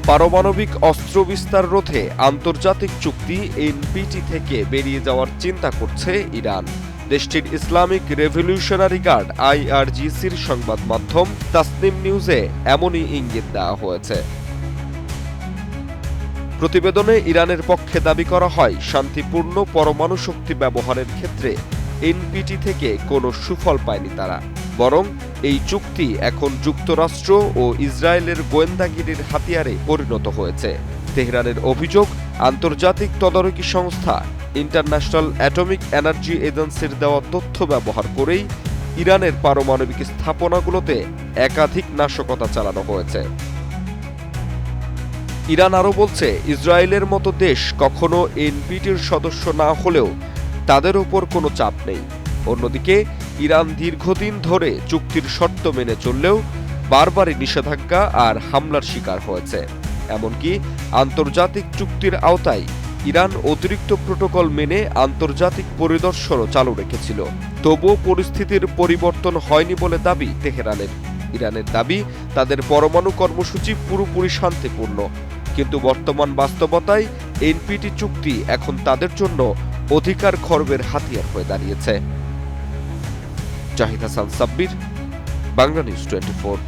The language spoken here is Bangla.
পারমাণবিক অস্ত্র বিস্তার রোধে আন্তর্জাতিক চুক্তি এনপিটি থেকে বেরিয়ে যাওয়ার চিন্তা করছে ইরান। দেশটির ইসলামিক রেভলিউশনারি গার্ড আইআরজিসির সংবাদ মাধ্যম তাসনিম নিউজে এমনই ইঙ্গিত দেওয়া হয়েছে। প্রতিবেদনে ইরানের পক্ষে দাবি করা হয়, শান্তিপূর্ণ পরমাণু শক্তি ব্যবহারের ক্ষেত্রে এনপিটি থেকে কোনো সুফল পায়নি তারা, বরং এই চুক্তি এখন যুক্তরাষ্ট্র ও ইসরায়েলের গোয়েন্দাগিরির হাতিয়ারে পরিণত হয়েছে। তেহরানের অভিযোগ, আন্তর্জাতিক তদারকি সংস্থা ইন্টারন্যাশনাল অ্যাটমিক এনার্জি এজেন্সির দেওয়া তথ্য ব্যবহার করেই ইরানের পারমাণবিক স্থাপনাগুলোতে একাধিক নাশকতা চালানো হয়েছে। ইরান আরও বলছে, ইসরায়েলের মতো দেশ কখনো এনপিটির সদস্য না হলেও তাদের উপর কোনো চাপ নেই। অন্যদিকে ইরান দীর্ঘদিন ধরে চুক্তির শর্ত মেনে চললেও বারবারই নিষেধাজ্ঞা আর হামলার শিকার হয়েছে। এমনকি আন্তর্জাতিক চুক্তির আওতায় ইরান অতিরিক্ত প্রোটোকল মেনে আন্তর্জাতিক পরিদর্শনও চালু রেখেছিল। তবুও পরিস্থিতির পরিবর্তন হয়নি বলে দাবি তেহরানের। ইরানের দাবি, তাদের পরমাণু কর্মসূচি পুরোপুরি শান্তিপূর্ণ, কিন্তু বর্তমান বাস্তবতায় এনপিটি চুক্তি এখন তাদের জন্য অধিকার খর্বের হাতিয়ার হয়ে দাঁড়িয়েছে। জাহিদ হাসান সাব্বির, বাংলা নিউজ 24।